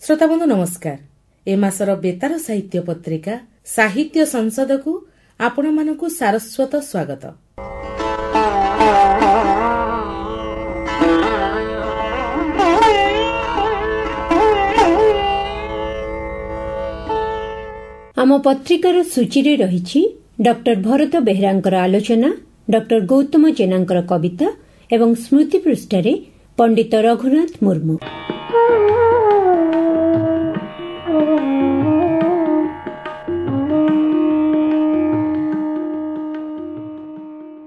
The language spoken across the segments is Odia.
श्रोताबंधु नमस्कार। ए मासर बेतार साहित्य पत्रिका साहित्य संसद को आपण मानकु सारस्वत स्वागत। आम पत्रिकार सूची रही डॉक्टर भरत बेहरांकर आलोचना, डॉक्टर गौतम जेनांकर कविता एवं स्मृति पृष्ठरे पंडित रघुनाथ मुर्मू।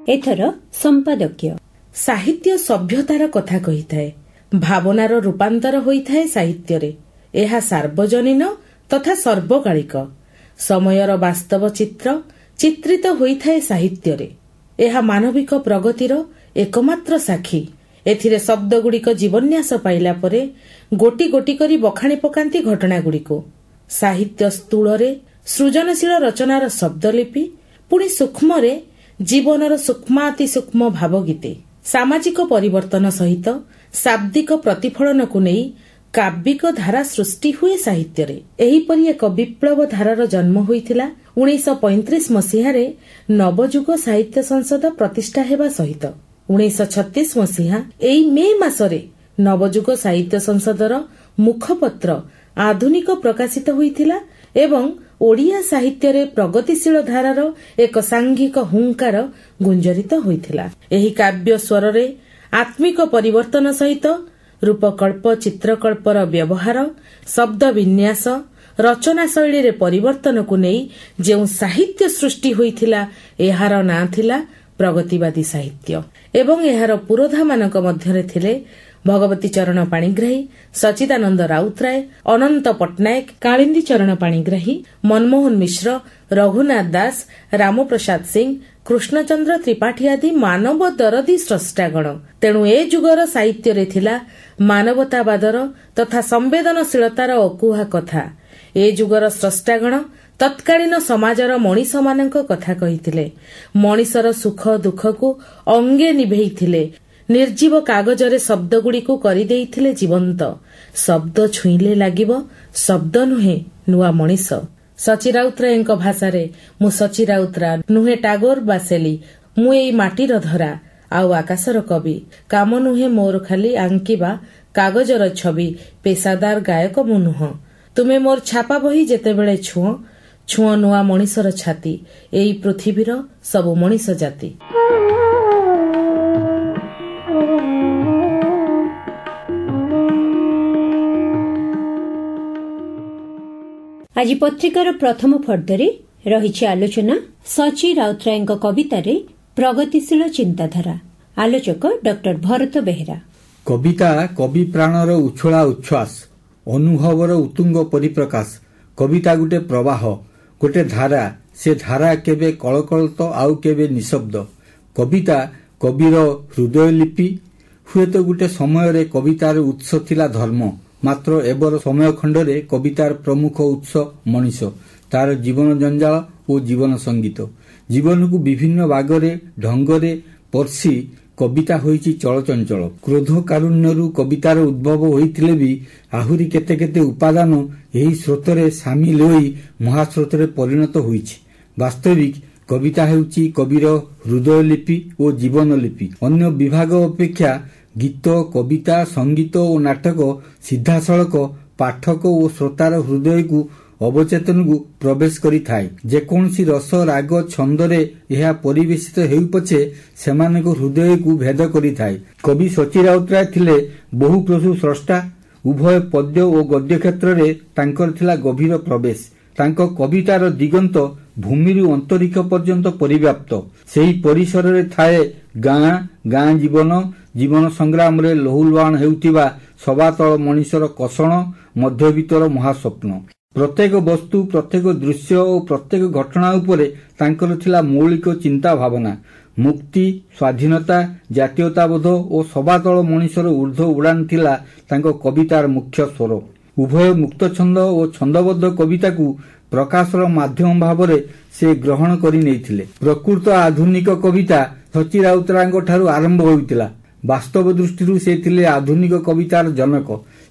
एथर संपादकीय साहित्य सभ्यतार कथा कही थाए, भावनार रूपांतर होइथाए साहित्य रे। एहा सार्वजनीन तथा सर्वकालिक समयर वास्तव चित्र चित्रित होइथाए साहित्य रे। एहा मानविक प्रगतिर एकमात्र साक्षी। एथिरे शब्द गुड़िक जीवन्यास पाइला परे गोटी गोटी करी बखाणी पकांती घटना गुड़िको। साहित्य स्थूलरे सृजनशील रचनार शब्दलिपि, पुणी सूक्ष्मरे जीवनर सूक्ष्माति सूक्ष्म भावगीते। सामाजिक परिवर्तन सहित शाब्दिक प्रतिफलन को नहीं काव्यिक धारा सृष्टि हुए साहित्य रे। एहीपरि एक विप्लव धारार जन्म होइथिला 1935 मसीहारे नवजुग साहित्य संसद प्रतिष्ठा हेबा सहित 1936 मसीहा एई मे मासरे नवजुग साहित्य संसदर मुखपत्र आधुनिक प्रकाशित होइथिला एवं ओडिया साहित्य रे प्रगतिशील धारार एक सांघिक हुंकार गुंजरित होइथिला। एही काव्य स्वर रे आत्मिक परिवर्तन सहित रूपकल्प चित्रकल्पर व्यवहार, शब्द विन्यास, रचना शैली रे परिवर्तन को नहीं जो साहित्य सृष्टि होइथिला एहार नाम थिला प्रगतिवादी साहित्य। एवं एहार पुरोधा मानक मध्यरे थिले भगवती चरण पाणिग्राही, सचिदानंद राउतराय, अनंत पट्टनायक, कालिंदी चरण पाणिग्राही, मनमोहन मिश्र, रघुनाथ दास, रामप्रसाद सिंह, कृष्णचंद्र त्रिपाठी आदि मानव दरदी स्रष्टागण। तेणु ए जुगर साहित्य रे थिला मानवतावादर तथा संवेदनशीलतार अकुहा कथा। ए जुगर स्रष्टागण तत्कालीन समाजर मनीष मानक कथा कहिथिले। मनीषर सुख दुख को अंगे निभेइथिले। निर्जीव कागजरे शब्द गुड़िको करि देइथिले जीवंत। शब्द छुईले लागिबो, शब्द नुहे नुआ मनीष। सची राउतरायଙ୍କ भाषारे मु सची राउतरा नुहे टागोर बासेली, मु एई माटीर धरा आउ आकाशर कवि। काम नुहे मोर खाली आंकिबा कागजर छवि, पेशादार गायक मु नुह। तुमे मोर छापा बही जेतेबेले छुओ छुओ नुआ मनीषर छाती, एई पृथ्वीर सबु मनीष जाति। आज पत्रिकार प्रथम फर्दरे रही आलोचना सची राउतरायଙ୍କ कवितारे प्रगतिशील चिंताधारा। आलोचक डॉक्टर भरत बेहरा। कविता कवि प्राणर उछला उच्छ्वास, अनुभवर उत्तुंग परिप्रकाश। कविता गोटे प्रवाह, गोटे धारा। से धारा केबे कलकलत आउ केबे निशब्द। कविता कविर हृदय लिपि। हुए तो गोटे समय कवितार उत्स थिला धर्म, मात्र एबर समय खंडरे कवितार प्रमुख उत्स मनीष, तार जीवन जंजाल और जीवन संगीत। जीवन को विभिन्न भागरे ढंगरे पर्सी कविता होईची चलचंचल। क्रोध कारुण्यरू कवितार उद्भव होइथिले भी आहुरी केते केते उपादान एही स्रोतरे सामिल होई महास्रोतरे परिणत होईची। वास्तविक कविता हेउची कविर हृदय लिपि और जीवन लिपि। अन्य विभाग अपेक्षा गीत, कविता, संगीत और नाटक सीधासलख पाठक और श्रोतार हृदय को अवचेतन को प्रवेश करि थाए। जेकोसी रस राग छंदरे यह परिवेशित हेउ पछे सेमानक हृदय को भेद करि थाए। कवि सची राउतराय थिले बहुप्रसु स्रष्टा। उभय पद्य और गद्य क्षेत्र रे तांकर थिला गभीर प्रवेश। तांको कवितार दिगंत भूमिरु अंतरिक्ष पर्यंत परिव्याप्त। सेही परिसर रे थाए गाँ गाँ जीवन, जीवन संग्राम रे लहुलवाण हेउतिबा सबातल मनीषर कषण, मध्यवितर महास्वप्न। प्रत्येक वस्तु, प्रत्येक दृश्य और प्रत्येक घटना उपरे तांकर थिला मौलिक चिंता भावना। मुक्ति, स्वाधीनता, जातीयताबोध और सबातल मनीषर ऊर्ध्व उड़ान थिला तांको कवितार मुख्य स्वर। उभय मुक्त छंद और छंदबद्ध कविता को प्रकाशर माध्यम भावरे से ग्रहण करि नेइथिले। प्रकृत आधुनिक कविता सची राउतरायଙ୍କ ठारू आरंभ होइतिला। वास्तव दृष्टि से थिले आधुनिक कवितार जनक।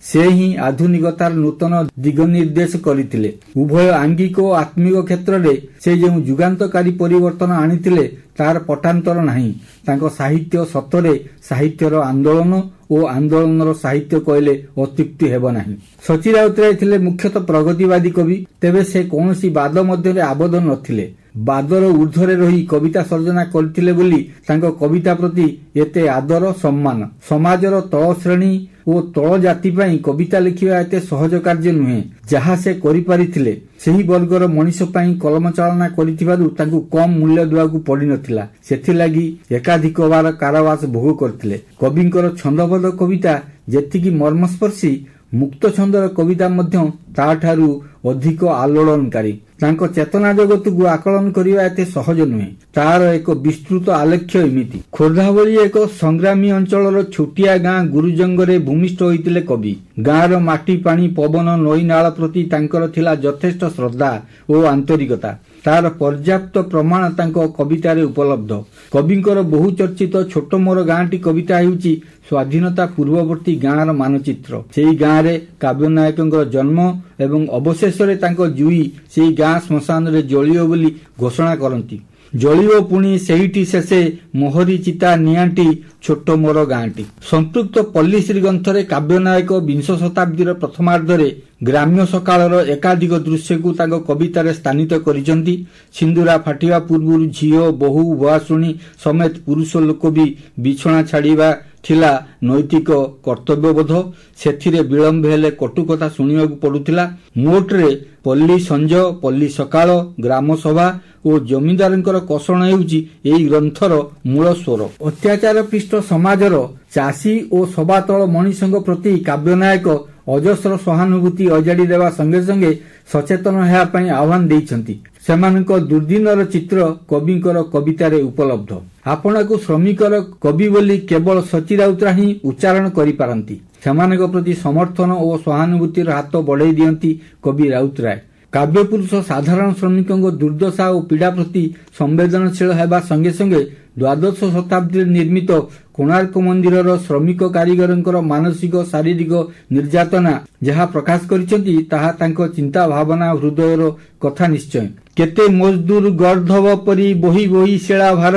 ସେ ହିଁ ଆଧୁନିକତାର ନୂତନ ଦିଗ ନିର୍ଦ୍ଦେଶ କରିଥିଲେ। ଉଭୟ ଆଙ୍ଗିକ ଓ ଆତ୍ମିକ କ୍ଷେତ୍ରରେ ସେ ଯେଉଁ ଯୁଗାନ୍ତକାରୀ ପରିବର୍ତ୍ତନ ଆଣିଥିଲେ ତାର ପଟାନ୍ତର ନାହିଁ। ତାଙ୍କ ସାହିତ୍ୟ ସତରେ ସାହିତ୍ୟର ଆନ୍ଦୋଳନ ଓ ଆନ୍ଦୋଳନର ସାହିତ୍ୟ କହିଲେ ଅତ୍ୟୁକ୍ତି ହେବ ନାହିଁ। ସଚୀ ରାଉତରାୟ ଥିଲେ ମୁଖ୍ୟତଃ ପ୍ରଗତିବାଦୀ କବି। ତେବେ ସେ କୌଣସି ବାଦ ମଧ୍ୟରେ ଆବଦ୍ଧ ନଥିଲେ। ବାଦର ଊର୍ଦ୍ଧ୍ୱରେ ରହି କବିତା ସର୍ଜନା କରିଥିଲେ ବୋଲି ତାଙ୍କ କବିତା ପ୍ରତି ଏତେ ଆଦର ସମ୍ମାନ। ସମାଜର ତଳ ଶ୍ରେଣୀ ଓ ତଳ ଜାତି ପାଇଁ କବିତା ଲେଖିବା ଏତେ ସହଜ କାର୍ଯ୍ୟ ନୁହେଁ। ଯାହା ସେ କରିପାରିଥିଲେ ସେହି ବର୍ଗର ମଣିଷ ପାଇଁ କଲମ ଚାଳନା କରିଥିବାରୁ ତାଙ୍କୁ କମ୍ ମୂଲ୍ୟ ଦେବାକୁ ପଡ଼ିନଥିଲା। ସେଥିଲାଗି ଏକାଧିକ ବାର କାରାବାସ ଭୋଗ କରିଥିଲେ। କବିଙ୍କର ଛନ୍ଦବଦ୍ଧ କବିତା ଯେତିକି ମର୍ମସ୍ପର୍ଶୀ, ମୁକ୍ତ ଛନ୍ଦର କବିତା ମଧ୍ୟ ତାଠାରୁ ଅଧିକ ଆଲୋଡ଼ନକାରୀ। ତାଙ୍କ ଚେତନା ଜଗତକୁ ଆକଳନ କରିବା ଏତେ ସହଜ ନୁହେଁ। ତାର ଏକ ବିସ୍ତୃତ ଆଲେଖ୍ୟ ଏମିତି। ଖୋର୍ଦ୍ଧା ଭଳି ଏକ ସଂଗ୍ରାମୀ ଅଞ୍ଚଳର ଛୋଟିଆ ଗାଁ ଗୁରୁଜଙ୍ଗରେ ଭୂମିଷ୍ଠ ହୋଇଥିଲେ କବି। ଗାଁର ମାଟି, ପାଣି, ପବନ, ନଈ ନାଳ ପ୍ରତି ତାଙ୍କର ଥିଲା ଯଥେଷ୍ଟ ଶ୍ରଦ୍ଧା ଓ ଆନ୍ତରିକତା। ତାର ପର୍ଯ୍ୟାପ୍ତ ପ୍ରମାଣ ତାଙ୍କ କବିତାରେ ଉପଲବ୍ଧ। କବିଙ୍କର ବହୁ ଚର୍ଚ୍ଚିତ ଛୋଟ ମୋର ଗାଁଟି କବିତା ହେଉଛି ସ୍ୱାଧୀନତା ପୂର୍ବବର୍ତ୍ତୀ ଗାଁର ମାନଚିତ୍ର। ସେହି ଗାଁରେ କାବ୍ୟ ନାୟକଙ୍କର ଜନ୍ମ ଏବଂ ଅବଶେଷରେ ତାଙ୍କ ଜୁଇ ସେହି ଗାଁ ଶ୍ମଶାନରେ ଜଳିବ ବୋଲି ଘୋଷଣା କରନ୍ତି। ଜଳିବ ପୁଣି ସେହିଠି ଶେଷେ ମୋହରି ଚିତା ନିଆଁଟି ଛୋଟ ମୋର ଗାଁଟି। ସମ୍ପୃକ୍ତ ପଲ୍ଲୀଶ୍ରୀ ଗ୍ରନ୍ଥରେ କାବ୍ୟନାୟକ ବିଂଶ ଶତାବ୍ଦୀର ପ୍ରଥମାର୍ଦ୍ଧରେ ଗ୍ରାମ୍ୟ ସକାଳର ଏକାଧିକ ଦୃଶ୍ୟକୁ ତାଙ୍କ କବିତାରେ ସ୍ଥାନିତ କରିଛନ୍ତି। ସିନ୍ଦୁରା ଫାଟିବା ପୂର୍ବରୁ ଝିଅ, ବୋହୂ, ଭୁଆସୁଣୀ ସମେତ ପୁରୁଷ ଲୋକ ବି ବିଛଣା ଛାଡ଼ିବା ଥିଲା ନୈତିକ କର୍ତ୍ତବ୍ୟବୋଧ। ସେଥିରେ ବିଳମ୍ବ ହେଲେ କଟୁକଥା ଶୁଣିବାକୁ ପଡୁଥିଲା। ମୋଟରେ ପଲ୍ଲୀ ସଞ୍ଜ, ପଲ୍ଲୀ ସକାଳ, ଗ୍ରାମସଭା ଓ ଜମିଦାରଙ୍କର କଷଣ ହେଉଛି ଏହି ଗ୍ରନ୍ଥର ମୂଳ ସ୍ୱର। ଅତ୍ୟାଚାର ପିଷ୍ଟ ସମାଜର ଚାଷୀ ଓ ସବାତଳ ମଣିଷଙ୍କ ପ୍ରତି କାବ୍ୟନାୟକ ଅଜସ୍ର ସହାନୁଭୂତି ଅଜାଡ଼ି ଦେବା ସଙ୍ଗେ ସଙ୍ଗେ ସଚେତନ ହେବା ପାଇଁ ଆହ୍ୱାନ ଦେଇଛନ୍ତି। ସେମାନଙ୍କ ଦୁର୍ଦ୍ଦିନର ଚିତ୍ର କବିଙ୍କର କବିତାରେ ଉପଲବ୍ଧ। ଆପଣଙ୍କୁ ଶ୍ରମିକର କବି ବୋଲି କେବଳ ସଚୀ ରାଉତରାୟ ହିଁ ଉଚ୍ଚାରଣ କରିପାରନ୍ତି। ସେମାନଙ୍କ ପ୍ରତି ସମର୍ଥନ ଓ ସହାନୁଭୂତିର ହାତ ବଢ଼ାଇ ଦିଅନ୍ତି କବି ରାଉତରାୟ। କାବ୍ୟପୁରୁଷ ସାଧାରଣ ଶ୍ରମିକଙ୍କ ଦୁର୍ଦ୍ଦଶା ଓ ପୀଡ଼ା ପ୍ରତି ସମ୍ବେଦନଶୀଳ ହେବା ସଙ୍ଗେ ସଙ୍ଗେ ଦ୍ୱାଦଶ ଶତାବ୍ଦୀରେ ନିର୍ମିତ କୋଣାର୍କ ମନ୍ଦିରର ଶ୍ରମିକ କାରିଗରଙ୍କର ମାନସିକ ଶାରୀରିକ ନିର୍ଯାତନା ଯାହା ପ୍ରକାଶ କରିଛନ୍ତି ତାହା ତାଙ୍କ ଚିନ୍ତା ଭାବନା ହୃଦୟର କଥା ନିଶ୍ଚୟ। କେତେ ମଜଦୁର ଗର୍ଦ୍ଧବ ପରି ବହି ବହି ଶେଳା ଭାର,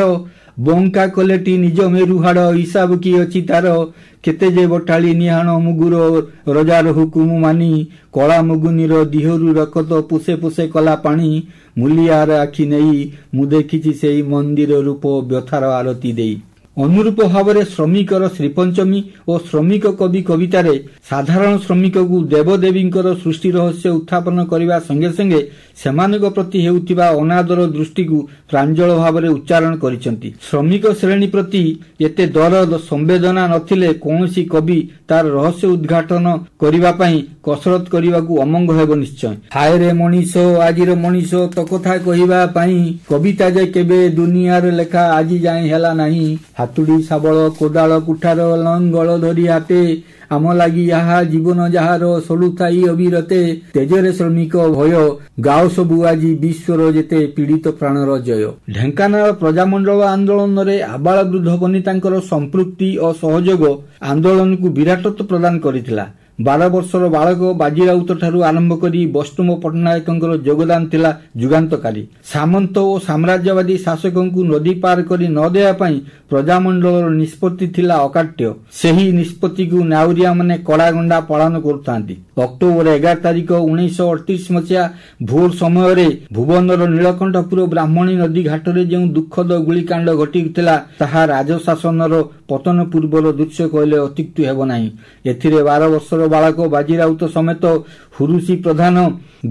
ବଙ୍କା କଲେଟି ନିଜ ମେରୁହାଡ଼ ହିସାବ କି ଅଛି ତାର, କେତେ ଯେ ବଟାଳି ନିହାଣ ମୁଗୁର ରଜାର ହୁକୁମ ମାନି, କଳା ମୁଗୁନିର ଦିହରୁ ରକତ ପୁଷେ ପୁଷେ କଲା ପାଣି, ମୂଲିଆର ଆଖି ନେଇ ମୁଁ ଦେଖିଛି ସେଇ ମନ୍ଦିର ରୂପ ବ୍ୟଥାର ଆରତି ଦେଇ। ଅନୁରୂପ ଭାବରେ ଶ୍ରମିକର ଶ୍ରୀପଞ୍ଚମୀ ଓ ଶ୍ରମିକ କବି କବିତାରେ ସାଧାରଣ ଶ୍ରମିକକୁ ଦେବଦେବୀଙ୍କର ସୃଷ୍ଟି ରହସ୍ୟ ଉତ୍ଥାପନ କରିବା ସଙ୍ଗେ ସଙ୍ଗେ ସେମାନଙ୍କ ପ୍ରତି ହେଉଥିବା ଅନାଦର ଦୃଷ୍ଟିକୁ ପ୍ରାଞ୍ଜଳ ଭାବରେ ଉଚ୍ଚାରଣ କରିଛନ୍ତି। ଶ୍ରମିକ ଶ୍ରେଣୀ ପ୍ରତି ଏତେ ଦରଦ ସମ୍ବେଦନା ନଥିଲେ କୌଣସି କବି ତାର ରହସ୍ୟ ଉଦ୍ଘାଟନ କରିବା ପାଇଁ କସରତ କରିବାକୁ ଅମଙ୍ଗ ହେବ ନିଶ୍ଚୟ। ହାୟରେ ମଣିଷ ଆଜିର ମଣିଷ ତ କଥା କହିବା ପାଇଁ, କବିତା ଯେ କେବେ ଦୁନିଆର ଲେଖା ଆଜି ଯାଏଁ ହେଲା ନାହିଁ, ହାତୁଡ଼ି ଶାବଳ କୋଦାଳ କୁଠାର ଲଙ୍ଗଳ ଧରି ହାତେ, ଆମ ଲାଗି ଏହା ଜୀବନ ଯାହାର ସଡୁଥାଇ ଅବିରତେ, ତେଜରେ ଶ୍ରମିକ ଭୟ ଗାଓ ସବୁ ଆଜି ବିଶ୍ୱର ଯେତେ ପୀଡ଼ିତ ପ୍ରାଣର ଜୟ। ଢେଙ୍କାନାଳ ପ୍ରଜାମଣ୍ଡଳ ଆନ୍ଦୋଳନରେ ଆବାଳ ବୃଦ୍ଧ ବନିତାଙ୍କର ସମ୍ପୃକ୍ତି ଓ ସହଯୋଗ ଆନ୍ଦୋଳନକୁ ବିରାଟତ୍ୱ ପ୍ରଦାନ କରିଥିଲା। 12 ବର୍ଷର ବାଳକ ବାଜି ରାଉତଠାରୁ ଆରମ୍ଭ କରି ବୈଷ୍ଣବ ପଟ୍ଟନାୟକଙ୍କର ଯୋଗଦାନ ଥିଲା ଯୁଗାନ୍ତକାରୀ। ସାମନ୍ତ ଓ ସାମ୍ରାଜ୍ୟବାଦୀ ଶାସକଙ୍କୁ ନଦୀ ପାର କରି ନ ଦେବା ପାଇଁ ପ୍ରଜାମଣ୍ଡଳର ନିଷ୍ପତ୍ତି ଥିଲା ଅକାଟ୍ୟ। ସେହି ନିଷ୍ପତ୍ତିକୁ ନାଉରିଆମାନେ କଡ଼ାଗଣ୍ଡା ପାଳନ କରୁଥାନ୍ତି। ଅକ୍ଟୋବର 11 ତାରିଖ 1938 ମସିହା ଭୋର ସମୟରେ ଭୁବନର ନୀଳକଣ୍ଠପୁର ବ୍ରାହ୍ମଣୀ ନଦୀ ଘାଟରେ ଯେଉଁ ଦୁଃଖଦ ଗୁଳିକାଣ୍ଡ ଘଟିଥିଲା ତାହା ରାଜଶାସନର ପତନ ପୂର୍ବର ଦୃଶ୍ୟ କହିଲେ ଅତ୍ୟୁକ୍ତି ହେବ ନାହିଁ। ଏଥିରେ 12 ବର୍ଷର ବାଳକ ବାଜି ରାଉତ ସମେତ ହୁରୁସି ପ୍ରଧାନ,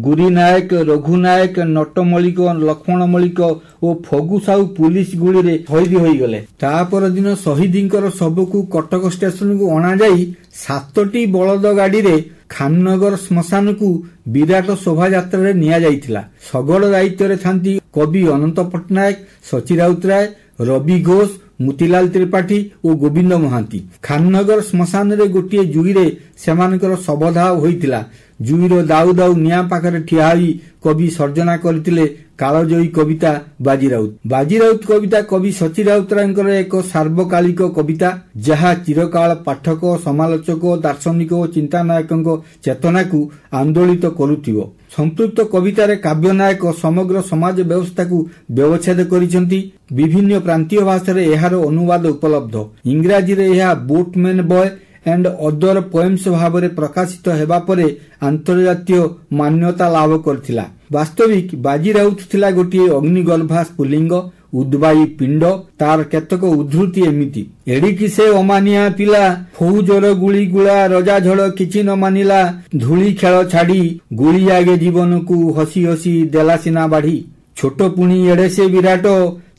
ଗୁରି ନାୟକ, ରଘୁ ନାୟକ, ନଟ ମଳିକ, ଲକ୍ଷ୍ମଣ ମଳିକ ଓ ଫଗୁ ସାହୁ ପୁଲିସ ଗୁଳିରେ ଶହୀଦ ହୋଇଗଲେ। ତା ପରଦିନ ଶହୀଦଙ୍କର ଶବକୁ କଟକ ଷ୍ଟେସନକୁ ଅଣାଯାଇ 7ଟି ବଳଦ ଗାଡ଼ିରେ ଖାନନଗର ଶ୍ମଶାନକୁ ବିରାଟ ଶୋଭାଯାତ୍ରାରେ ନିଆଯାଇଥିଲା। ଶଗଡ଼ ଦାୟିତ୍ୱରେ ଥାନ୍ତି କବି ଅନନ୍ତ ପଟ୍ଟନାୟକ, ସଚୀ ରାଉତରାୟ, ରବି ଘୋଷ, ମୋତିଲାଲ ତ୍ରିପାଠୀ ଓ ଗୋବିନ୍ଦ ମହାନ୍ତି। ଖାନନଗର ଶ୍ମଶାନରେ ଗୋଟିଏ ଜୁଇରେ ସେମାନଙ୍କର ଶବଦାହ ହୋଇଥିଲା। ଜୁଇର ଦାଉ ଦାଉ ନିଆଁ ପାଖରେ ଠିଆ ହୋଇ କବି ସର୍ଜନା କରିଥିଲେ କାଳଜୟୀ କବିତା ବାଜିରାଉତ। ବାଜିରାଉତ କବିତା କବି ସଚୀ ରାଉତରାୟଙ୍କର ଏକ ସାର୍ବକାଳିକ କବିତା, ଯାହା ଚିରକାଳ ପାଠକ, ସମାଲୋଚକ, ଦାର୍ଶନିକ ଓ ଚିନ୍ତାନାୟକଙ୍କ ଚେତନାକୁ ଆନ୍ଦୋଳିତ କରୁଥିବ। ସମ୍ପୃକ୍ତ କବିତାରେ କାବ୍ୟନାୟକ ସମଗ୍ର ସମାଜ ବ୍ୟବସ୍ଥାକୁ ବ୍ୟବଚ୍ଛେଦ କରିଛନ୍ତି। ବିଭିନ୍ନ ପ୍ରାନ୍ତୀୟ ଭାଷାରେ ଏହାର ଅନୁବାଦ ଉପଲବ୍ଧ। ଇଂରାଜୀରେ ଏହା ବୋଟମ୍ୟାନ ବୟ ଏଣ୍ଡ ଅଦର ପୋଏମ୍ସ ଭାବରେ ପ୍ରକାଶିତ ହେବା ପରେ ଆନ୍ତର୍ଜାତୀୟ ମାନ୍ୟତା ଲାଭ କରିଥିଲା। ବାସ୍ତବିକ ବାଜିରାଉତ ଥିଲା ଗୋଟିଏ ଅଗ୍ନିଗର୍ଭା ସ୍ଫୁଲିଙ୍ଗ, ଉଦ୍ବାୟୀ ପିଣ୍ଡ। ତାର କେତେକ ଉଦ୍ଧୃତି ଏମିତି: ଏଡ଼ିକି ସେ ଅମାନିଆ ପିଲା, ଫୌଜର ଗୁଳି ଗୁଳା, ରଜା ଝଡ଼ କିଛି ନ ମାନିଲା, ଧୂଳି ଖେଳ ଛାଡ଼ି ଗୁଳି ଆଗେ ଜୀବନକୁ ହସି ହସି ଦେଲା ସିନା ବାଢ଼ି। ଛୋଟ ପୁଣି ଏଡ଼େ ସେ ବିରାଟ,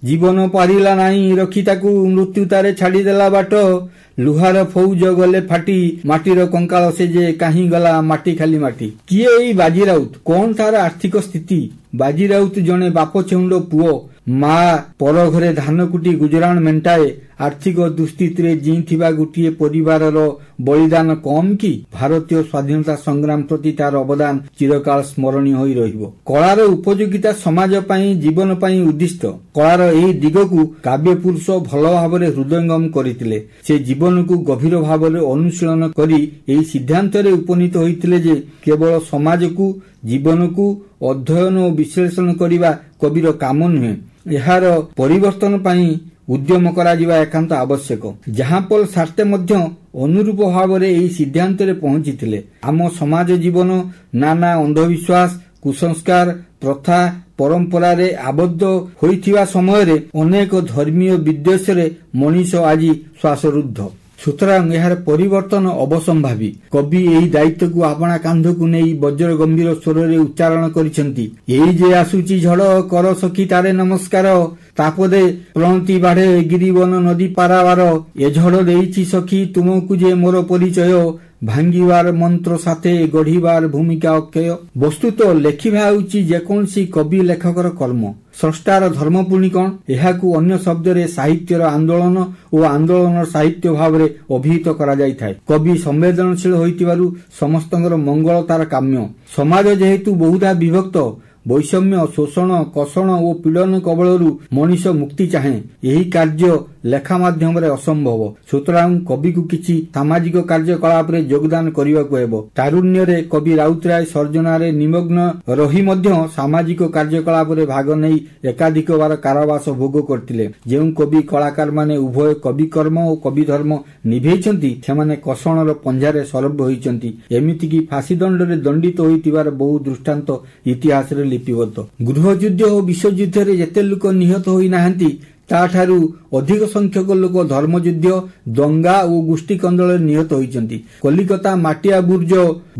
ଜୀବନ ପାରିଲା ନାହିଁ ରଖି ତାକୁ, ମୃତ୍ୟୁ ତାରେ ଛାଡ଼ିଦେଲା ବାଟ। ଲୁହାର ଫୌଜ ଗଲେ ଫାଟି, ମାଟିର କଙ୍କାଳ ସେ ଯେ କାହିଁ ଗଲା ମାଟି ଖାଲି ମାଟି। କିଏ ଏଇ ବାଜିରାଉତ? କଣ ତାର ଆର୍ଥିକ ସ୍ଥିତି? ବାଜିରାଉତ ଜଣେ ବାପ ଛେଉଣ୍ଡ ପୁଅ। ମା ପର ଘରେ ଧାନ କୁଟି ଗୁଜରାଣ ମେଣ୍ଟାଏ। ଆର୍ଥିକ ଦୁଃସ୍ଥିତିରେ ଜିଇଁଥିବା ଗୋଟିଏ ପରିବାରର ବଳିଦାନ କମ୍ କି? ଭାରତୀୟ ସ୍ୱାଧୀନତା ସଂଗ୍ରାମ ପ୍ରତି ତାର ଅବଦାନ ଚିରକାଳ ସ୍ମରଣୀୟ ହୋଇ ରହିବ। କଳାର ଉପଯୋଗିତା ସମାଜ ପାଇଁ, ଜୀବନ ପାଇଁ ଉଦ୍ଦିଷ୍ଟ। କଳାର ଏହି ଦିଗକୁ କାବ୍ୟପୁରୁଷ ଭଲ ଭାବରେ ହୃଦୟଙ୍ଗମ କରିଥିଲେ। ସେ ଜୀବନକୁ ଗଭୀର ଭାବରେ ଅନୁଶୀଳନ କରି ଏହି ସିଦ୍ଧାନ୍ତରେ ଉପନୀତ ହୋଇଥିଲେ ଯେ କେବଳ ସମାଜକୁ, ଜୀବନକୁ ଅଧ୍ୟୟନ ଓ ବିଶ୍ଳେଷଣ କରିବା କବିର କାମ ନୁହେଁ, ଏହାର ପରିବର୍ତ୍ତନ ପାଇଁ ଉଦ୍ୟମ କରାଯିବା ଏକାନ୍ତ ଆବଶ୍ୟକ। ଜାହାପଲ ସାର୍ତ୍ରେ ମଧ୍ୟ ଅନୁରୂପ ଭାବରେ ଏହି ସିଦ୍ଧାନ୍ତରେ ପହଞ୍ଚିଥିଲେ। ଆମ ସମାଜ ଜୀବନ ନାନା ଅନ୍ଧବିଶ୍ୱାସ, କୁସଂସ୍କାର, ପ୍ରଥା, ପରମ୍ପରାରେ ଆବଦ୍ଧ ହୋଇଥିବା ସମୟରେ ଅନେକ ଧର୍ମୀୟ ବିଦ୍ୱେଷରେ ମଣିଷ ଆଜି ଶ୍ୱାସରୁଦ୍ଧ। ସୁତରାଂ ଏହାର ପରିବର୍ତ୍ତନ ଅବସମ୍ଭାବୀ। କବି ଏହି ଦାୟିତ୍ୱକୁ ଆପଣା କାନ୍ଧକୁ ନେଇ ବଜ୍ର ଗମ୍ଭୀର ସ୍ୱରରେ ଉଚ୍ଚାରଣ କରିଛନ୍ତି: ଏଇ ଯେ ଆସୁଛି ଝଡ଼, କର ସଖୀ ତାରେ ନମସ୍କାର। ତାପଦେ ପ୍ରଣତି ବାଢ଼େ ଗିରିବନ ନଦୀ ପାରାବାର। ଏ ଝଡ଼ ଦେଇଛି ସଖୀ ତୁମକୁ ଯେ ମୋର ପରିଚୟ, ଭାଙ୍ଗିବାର ମନ୍ତ୍ର ସାଥେ ଗଢ଼ିବାର ଭୂମିକା ଅକ୍ଷୟ। ବସ୍ତୁତ ଲେଖିବା ହେଉଛି ଯେକୌଣସି କବି ଲେଖକର କର୍ମ। ସ୍ରଷ୍ଟାର ଧର୍ମ ପୁଣି କଣ? ଏହାକୁ ଅନ୍ୟ ଶବ୍ଦରେ ସାହିତ୍ୟର ଆନ୍ଦୋଳନ ଓ ଆନ୍ଦୋଳନର ସାହିତ୍ୟ ଭାବରେ ଅଭିହିତ କରାଯାଇଥାଏ। କବି ସମ୍ବେଦନଶୀଳ ହୋଇଥିବାରୁ ସମସ୍ତଙ୍କର ମଙ୍ଗଳ ତାର କାମ୍ୟ। ସମାଜ ଯେହେତୁ ବହୁଧା ବିଭକ୍ତ, ବୈଷମ୍ୟ, ଶୋଷଣ, କଷଣ ଓ ପୀଡ଼ନ କବଳରୁ ମଣିଷ ମୁକ୍ତି ଚାହେଁ। ଏହି କାର୍ଯ୍ୟ ଲେଖା ମାଧ୍ୟମରେ ଅସମ୍ଭବ। ସୁତରାଂ କବିକୁ କିଛି ସାମାଜିକ କାର୍ଯ୍ୟକଳାପରେ ଯୋଗଦାନ କରିବାକୁ ହେବ। ତାରୁଣ୍ୟରେ କବି ରାଉତରାୟ ସର୍ଜନାରେ ନିମଗ୍ନ ରହି ମଧ୍ୟ ସାମାଜିକ କାର୍ଯ୍ୟକଳାପରେ ଭାଗ ନେଇ ଏକାଧିକବାର କାରାବାସ ଭୋଗ କରିଥିଲେ। ଯେଉଁ କବି କଳାକାରମାନେ ଉଭୟ କବିକର୍ମ ଓ କବିଧର୍ମ ନିଭେଇଛନ୍ତି, ସେମାନେ କଷଣର ପଞ୍ଝାରେ ସରବ୍ୟ ହୋଇଛନ୍ତି। ଏମିତିକି ଫାଶୀଦଣ୍ଡରେ ଦଣ୍ଡିତ ହୋଇଥିବାର ବହୁ ଦୃଷ୍ଟାନ୍ତ ଇତିହାସରେ ଲିପିବଦ୍ଧ। ଗୃହଯୁଦ୍ଧ ଓ ବିଶ୍ୱଯୁଦ୍ଧରେ ଯେତେ ଲୋକ ନିହତ ହୋଇନାହାନ୍ତି, ତାଠାରୁ ଅଧିକ ସଂଖ୍ୟକ ଲୋକ ଧର୍ମଯୁଦ୍ଧ, ଦଙ୍ଗା ଓ ଗୋଷ୍ଠୀ କନ୍ଦଳରେ ନିହତ ହୋଇଛନ୍ତି। କଲିକତା ମାଟିଆ ବୁର୍ଜ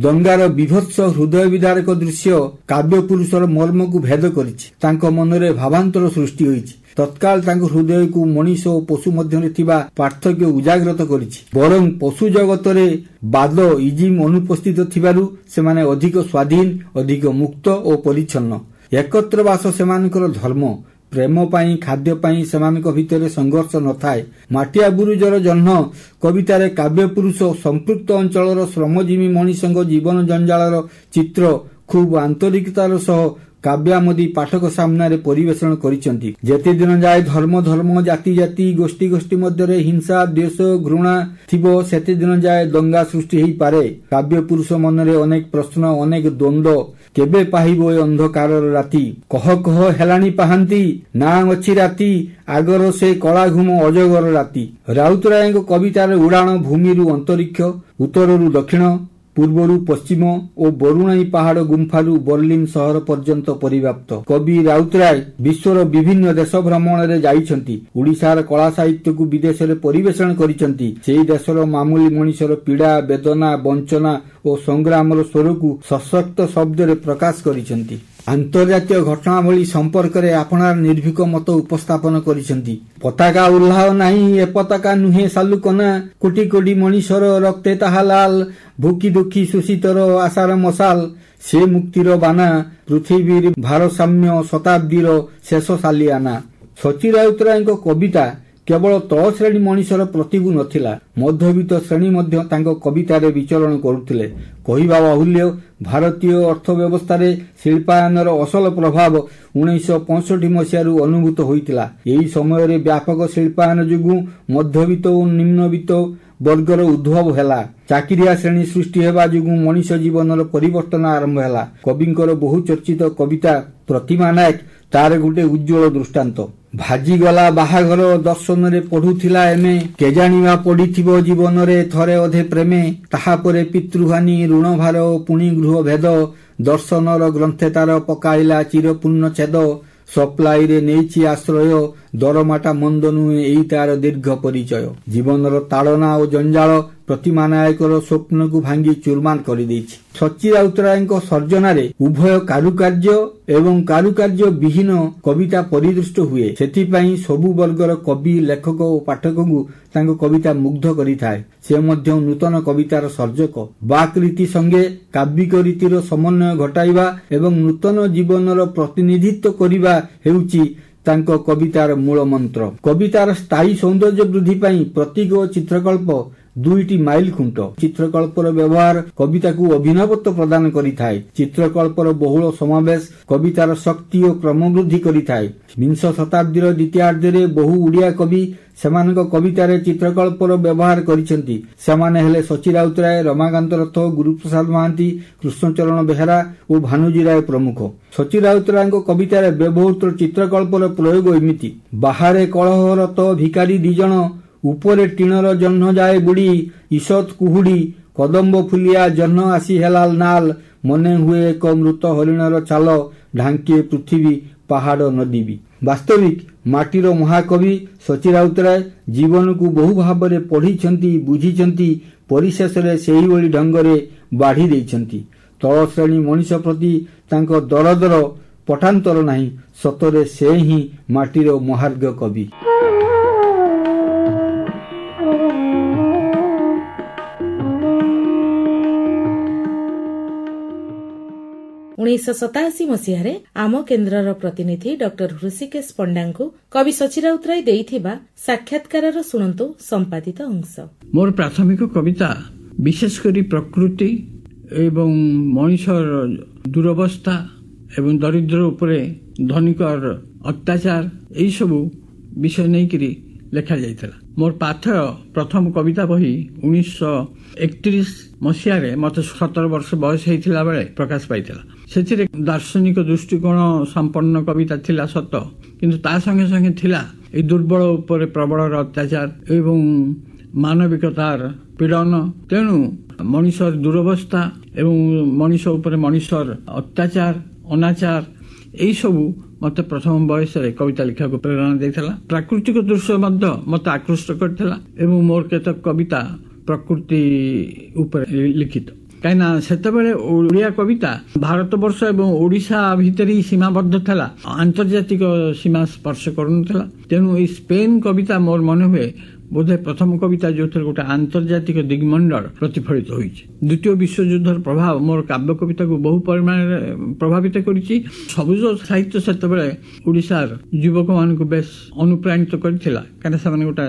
ଦଙ୍ଗାର ବିଭତ୍ସ ହୃଦୟ ବିଦାରକ ଦୃଶ୍ୟ କାବ୍ୟପୁରୁଷର ମର୍ମକୁ ଭେଦ କରିଛି। ତାଙ୍କ ମନରେ ଭାବାନ୍ତର ସୃଷ୍ଟି ହୋଇଛି। ତତ୍କାଳ ତାଙ୍କ ହୃଦୟକୁ ମଣିଷ ଓ ପଶୁ ମଧ୍ୟରେ ଥିବା ପାର୍ଥକ୍ୟ ଉଜାଗ୍ରତ କରିଛି। ବରଂ ପଶୁ ଜଗତରେ ବାଦ ଇଜିମ୍ ଅନୁପସ୍ଥିତ ଥିବାରୁ ସେମାନେ ଅଧିକ ସ୍ୱାଧୀନ, ଅଧିକ ମୁକ୍ତ ଓ ପରିଚ୍ଛନ୍ନ। ଏକତ୍ର ବାସ ସେମାନଙ୍କର ଧର୍ମ। ପ୍ରେମ ପାଇଁ, ଖାଦ୍ୟ ପାଇଁ ସେମାନଙ୍କ ଭିତରେ ସଂଘର୍ଷ ନଥାଏ। ମାଟିଆ ବୁରୁଜର ଜହ୍ନ କବିତାରେ କାବ୍ୟପୁରୁଷ ସମ୍ପୃକ୍ତ ଅଞ୍ଚଳର ଶ୍ରମଜୀବୀ ମଣିଷଙ୍କ ଜୀବନ ଜଞ୍ଜାଳର ଚିତ୍ର ଖୁବ୍ ଆନ୍ତରିକତାର ସହ କାବ୍ୟାମୋଦୀ ପାଠକ ସାମ୍ନାରେ ପରିବେଷଣ କରିଛନ୍ତି। ଯେତେଦିନ ଯାଏ ଧର୍ମ ଧର୍ମ, ଜାତି ଜାତି, ଗୋଷ୍ଠୀ ଗୋଷ୍ଠୀ ମଧ୍ୟରେ ହିଂସା, ଦ୍ୱେଷ, ଘୃଣା ଥିବ, ସେତେଦିନ ଯାଏ ଦଙ୍ଗା ସୃଷ୍ଟି ହୋଇପାରେ। କାବ୍ୟପୁରୁଷ ମନରେ ଅନେକ ପ୍ରଶ୍ନ, ଅନେକ ଦ୍ୱନ୍ଦ୍ୱ। କେବେ ପାହିବ ଏ ଅନ୍ଧକାରର ରାତି? କହ କହ ହେଲାଣି ପାହାନ୍ତି, ନାଁ ଅଛି ରାତି, ଆଗର ସେ କଳା ଘୁମ ଅଜଗର ରାତି। ରାଉତରାୟଙ୍କ କବିତାର ଉଡ଼ାଣ ଭୂମିରୁ ଅନ୍ତରିକ୍ଷ, ଉତ୍ତରରୁ ଦକ୍ଷିଣ, ପୂର୍ବରୁ ପଶ୍ଚିମ ଓ ବରୁଣାଇ ପାହାଡ଼ ଗୁମ୍ଫାରୁ ବର୍ଲିନ ସହର ପର୍ଯ୍ୟନ୍ତ ପରିବ୍ୟାପ୍ତ। କବି ରାଉତରାୟ ବିଶ୍ୱର ବିଭିନ୍ନ ଦେଶ ଭ୍ରମଣରେ ଯାଇଛନ୍ତି। ଓଡ଼ିଶାର କଳା ସାହିତ୍ୟକୁ ବିଦେଶରେ ପରିବେଷଣ କରିଛନ୍ତି। ସେହି ଦେଶର ମାମୁଲି ମଣିଷର ପୀଡ଼ା, ବେଦନା, ବଞ୍ଚନା ଓ ସଂଗ୍ରାମର ସ୍ୱରକୁ ସଶକ୍ତ ଶବ୍ଦରେ ପ୍ରକାଶ କରିଛନ୍ତି। ଆନ୍ତର୍ଜାତୀୟ ଘଟଣାବଳୀ ସମ୍ପର୍କରେ ଆପଣାର ନିର୍ଭୀକ ମତ ଉପସ୍ଥାପନ କରିଛନ୍ତି। ପତାକା ଉଲ୍ଲାହ ନାହିଁ, ଏ ପତାକା ନୁହେଁ ସାଲୁକନା, କୋଟି କୋଟି ମଣିଷର ରକ୍ତେ ତାହା ଲାଲ, ଭୁକି ଦୁଃଖୀ ଶୋଷିତର ଆଶାର ମଶାଲ, ସେ ମୁକ୍ତିର ବାନା, ପୃଥିବୀର ଭାରସାମ୍ୟ ଶତାବ୍ଦୀର ଶେଷ ସାଲିଆନା। ସଚୀ ରାଉତରାୟଙ୍କ କବିତା କେବଳ ତଳ ଶ୍ରେଣୀ ମଣିଷର ପ୍ରତିଭୁ ନଥିଲା, ମଧ୍ୟବିତ୍ତ ଶ୍ରେଣୀ ମଧ୍ୟ ତାଙ୍କ କବିତାରେ ବିଚରଣ କରୁଥିଲେ। କହିବା ବାହୁଲ୍ୟ, ଭାରତୀୟ ଅର୍ଥବ୍ୟବସ୍ଥାରେ ଶିଳ୍ପାୟନର ଅସଲ ପ୍ରଭାବ 1965 ମସିହାରୁ ଅନୁଭୂତ ହୋଇଥିଲା। ଏହି ସମୟରେ ବ୍ୟାପକ ଶିଳ୍ପାୟନ ଯୋଗୁଁ ମଧ୍ୟବିତ୍ତ ଓ ନିମ୍ନବିତ୍ତ ବର୍ଗର ଉଦ୍ଭବ ହେଲା। ଚାକିରିଆ ଶ୍ରେଣୀ ସୃଷ୍ଟି ହେବା ଯୋଗୁଁ ମଣିଷ ଜୀବନର ପରିବର୍ତ୍ତନ ଆରମ୍ଭ ହେଲା। କବିଙ୍କର ବହୁ ଚର୍ଚ୍ଚିତ କବିତା ପ୍ରତିମା ନାୟକ ତାର ଗୋଟେ ଉଜ୍ଜ୍ୱଳ ଦୃଷ୍ଟାନ୍ତ। ଭାଜିଗଲା ବାହାଘର ଦର୍ଶନରେ ପଢୁଥିଲା ଏମେ, କେଜାଣିବା ପଡିଥିବ ଜୀବନରେ ଥରେ ଅଧେ ପ୍ରେମେ। ତାହାପରେ ପିତୃହାନି ଋଣଭାର ପୁଣି ଗୃହ ଭେଦ, ଦର୍ଶନର ଗ୍ରନ୍ଥେ ତାର ପକାଇଲା ଚିରପୂର୍ଣ୍ଣ ଛେଦ। ସପ୍ଲାଇରେ ନେଇଛି ଆଶ୍ରୟ, ଦରମାଟା ମନ୍ଦ ନୁହେଁ ଏଇ ତାର ଦୀର୍ଘ ପରିଚୟ। ଜୀବନର ତାଳନା ଓ ଜଞ୍ଜାଳ ପ୍ରତିମା ନାୟକର ସ୍ୱପ୍ନକୁ ଭାଙ୍ଗି ଚୁରମାର କରିଦେଇଛି। ସଚ୍ଚି ରାଉତରାୟଙ୍କ ସର୍ଜନାରେ ଉଭୟ କାରୁକାର୍ଯ୍ୟ ଏବଂ କାରୁକାର୍ଯ୍ୟ ବିହୀନ କବିତା ପରିଦୃଷ୍ଟ ହୁଏ। ସେଥିପାଇଁ ସବୁ ବର୍ଗର କବି, ଲେଖକ ଓ ପାଠକଙ୍କୁ ତାଙ୍କ କବିତା ମୁଗ୍ଧ କରିଥାଏ। ସେ ମଧ୍ୟ ନୂତନ କବିତାର ସର୍ଜକ। ବାକ୍ ରୀତି ସଙ୍ଗେ କାବ୍ୟିକ ରୀତିର ସମନ୍ୱୟ ଘଟାଇବା ଏବଂ ନୂତନ ଜୀବନର ପ୍ରତିନିଧିତ୍ୱ କରିବା ହେଉଛି ତାଙ୍କ କବିତାର ମୂଳ ମନ୍ତ୍ର। କବିତାର ସ୍ଥାୟୀ ସୌନ୍ଦର୍ଯ୍ୟ ବୃଦ୍ଧି ପାଇଁ ପ୍ରତୀକ ଓ ଚିତ୍ରକଳ୍ପ ଦୁଇଟି ମାଇଲ ଖୁଣ୍ଟ। ଚିତ୍ରକଳ୍ପର ବ୍ୟବହାର କବିତାକୁ ଅଭିନବତ୍ୱ ପ୍ରଦାନ କରିଥାଏ। ଚିତ୍ରକଳ୍ପର ବହୁଳ ସମାବେଶ କବିତାର ଶକ୍ତି ଓ କ୍ରମ ବୃଦ୍ଧି କରିଥାଏ। ବିଂଶ ଶତାବ୍ଦୀର ଦ୍ୱିତୀୟାର୍ଦ୍ଧରେ ବହୁ ଓଡ଼ିଆ କବି ସେମାନଙ୍କ କବିତାରେ ଚିତ୍ରକଳ୍ପର ବ୍ୟବହାର କରିଛନ୍ତି। ସେମାନେ ହେଲେ ସଚ୍ଚି ରାଉତରାୟ, ରମାକାନ୍ତ ରଥ, ଗୁରୁପ୍ରସାଦ ମହାନ୍ତି, କୃଷ୍ଣଚରଣ ବେହେରା ଓ ଭାନୁଜୀ ରାୟ ପ୍ରମୁଖ। ସଚ୍ଚି ରାଉତରାୟଙ୍କ କବିତାରେ ବ୍ୟବହୃତ ଚିତ୍ରକଳ୍ପର ପ୍ରୟୋଗ ଏମିତି: ବାହାରେ କଳହରତ ଭିକାରୀ ଦିଜଣ, ଉପରେ ଟିଣର ଜହ୍ନ ଯାଏ ବୁଡ଼ି, ଇଷତ୍ କୁହୁଡ଼ି କଦମ୍ବ ଫୁଲିଆ ଜହ୍ନ ଆସି ହେଲାଲ ନାଲ, ମନେ ହୁଏ ଏକ ମୃତ ହରିଣର ଚାଲ, ଢାଙ୍କିଏ ପୃଥିବୀ ପାହାଡ଼ ନଦୀ ବି। ବାସ୍ତବିକ ମାଟିର ମହାକବି ସଚ୍ଚି ରାଉତରାୟ ଜୀବନକୁ ବହୁ ଭାବରେ ପଢ଼ିଛନ୍ତି, ବୁଝିଛନ୍ତି, ପରିଶେଷରେ ସେହିଭଳି ଢଙ୍ଗରେ ବାଢ଼ି ଦେଇଛନ୍ତି। ତଳ ଶ୍ରେଣୀ ମଣିଷ ପ୍ରତି ତାଙ୍କ ଦରଦର ପଟାନ୍ତର ନାହିଁ। ସତରେ ସେ ହିଁ ମାଟିର ମହାର୍ଘ କବି। 1987 ମସିହାରେ ଆମ କେନ୍ଦ୍ରର ପ୍ରତିନିଧି ଡକ୍ଟର ହୃଷିକେଶ ପଣ୍ଡାଙ୍କୁ କବି ସଚ୍ଚି ରାଉତରାୟ ଦେଇଥିବା ସାକ୍ଷାତକାରର ଶୁଣନ୍ତୁ ସମ୍ପାଦିତ ଅଂଶ। ମୋର ପ୍ରାଥମିକ କବିତା ବିଶେଷ କରି ପ୍ରକୃତି ଏବଂ ମଣିଷର ଦୁରବସ୍ଥା ଏବଂ ଦରିଦ୍ର ଉପରେ ଧନିକର ଅତ୍ୟାଚାର ଏହିସବୁ ବିଷୟ ନେଇକରି ଲେଖାଯାଇଥିଲା। ମୋର ପାଥେୟ ପ୍ରଥମ କବିତା ବହି 1931 ମସିହାରେ ମତେ 17 ବର୍ଷ ବୟସ ହେଇଥିଲା ବେଳେ ପ୍ରକାଶ ପାଇଥିଲା। ସେଥିରେ ଦାର୍ଶନିକ ଦୃଷ୍ଟିକୋଣ ସମ୍ପନ୍ନ କବିତା ଥିଲା ସତ, କିନ୍ତୁ ତା ସଙ୍ଗେ ସଙ୍ଗେ ଥିଲା এই ଦୁର୍ବଳ ଉପରେ ପ୍ରବଳର ଅତ୍ୟାଚାର ଏବଂ ମାନବିକତାର ପୀଡ଼ନ। ତେଣୁ ମଣିଷର ଦୁରବସ୍ଥା ଏବଂ ମଣିଷ ଉପରେ ମଣିଷର ଅତ୍ୟାଚାର, ଅନାଚାର ଏହିସବୁ ମତେ ପ୍ରଥମ ବୟସରେ କବିତା ଲେଖିବାକୁ ପ୍ରେରଣା ଦେଇଥିଲା। ପ୍ରାକୃତିକ ଦୃଶ୍ୟ ମଧ୍ୟ ମତେ ଆକୃଷ୍ଟ କରିଥିଲା ଏବଂ ମୋର କେତେକ କବିତା ପ୍ରକୃତି ଉପରେ ଲିଖିତ। କାହିଁକିନା ସେତେବେଳେ ଓଡ଼ିଆ କବିତା ଭାରତବର୍ଷ ଏବଂ ଓଡ଼ିଶା ଭିତରେ ହିଁ ସୀମାବଦ୍ଧ ଥିଲା, ଆନ୍ତର୍ଜାତିକ ସୀମା ସ୍ପର୍ଶ କରୁନଥିଲା। ତେଣୁ ଏଇ ସ୍ପେନ୍ କବିତା ମୋର ମନେ ହୁଏ ବୋଧେ ପ୍ରଥମ କବିତା ଯେଉଁଥିରେ ଗୋଟେ ଆନ୍ତର୍ଜାତିକ ଦିଗମଣ୍ଡଳ ପ୍ରତିଫଳିତ ହୋଇଛି। ଦ୍ୱିତୀୟ ବିଶ୍ୱଯୁଦ୍ଧର ପ୍ରଭାବ ମୋର କାବ୍ୟ କବିତାକୁ ବହୁ ପରିମାଣରେ ପ୍ରଭାବିତ କରିଛି। ସବୁଜ ସାହିତ୍ୟ ସେତେବେଳେ ଓଡ଼ିଶାର ଯୁବକମାନଙ୍କୁ ବେଶ ଅନୁପ୍ରାଣିତ କରିଥିଲା, କାରଣ ସେମାନେ ଗୋଟେ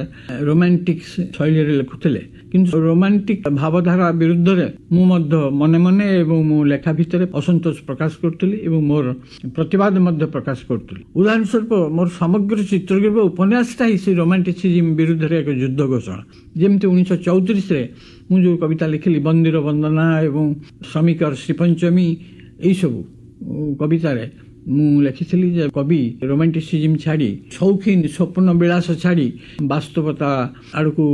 ରୋମାଣ୍ଟିକ ଶୈଳୀରେ ଲେଖୁଥିଲେ। କିନ୍ତୁ ରୋମାଣ୍ଟିକ ଭାବଧାରା ବିରୁଦ୍ଧରେ ମୁଁ ମଧ୍ୟ ମନେ ମନେ ଏବଂ ମୋ ଲେଖା ଭିତରେ ଅସନ୍ତୋଷ ପ୍ରକାଶ କରୁଥିଲି ଏବଂ ମୋର ପ୍ରତିବାଦ ମଧ୍ୟ ପ୍ରକାଶ କରୁଥିଲି। ଉଦାହରଣ ସ୍ୱରୂପ ମୋର ସମଗ୍ର ଚିତ୍ରକଳ୍ପ ଉପନ୍ୟାସଟା ହିଁ ସେ ରୋମାଣ୍ଟିସିଜିମ୍ ବିରୁଦ୍ଧରେ ଏକ ଯୁଦ୍ଧ ଘୋଷଣା। ଯେମିତି 1934ରେ ମୁଁ ଯେଉଁ କବିତା ଲେଖିଲି ବନ୍ଦୀର ବନ୍ଦନା ଏବଂ ଶ୍ରମିକର ଶ୍ରୀପଞ୍ଚମୀ, ଏହିସବୁ କବିତାରେ ମୁଁ ଲେଖିଥିଲି ଯେ କବି ରୋମାଣ୍ଟିସିଜିମ୍ ଛାଡ଼ି ସୌଖିନ ସ୍ୱପ୍ନ ବିଳାସ ଛାଡ଼ି ବାସ୍ତବତା ଆଡ଼କୁ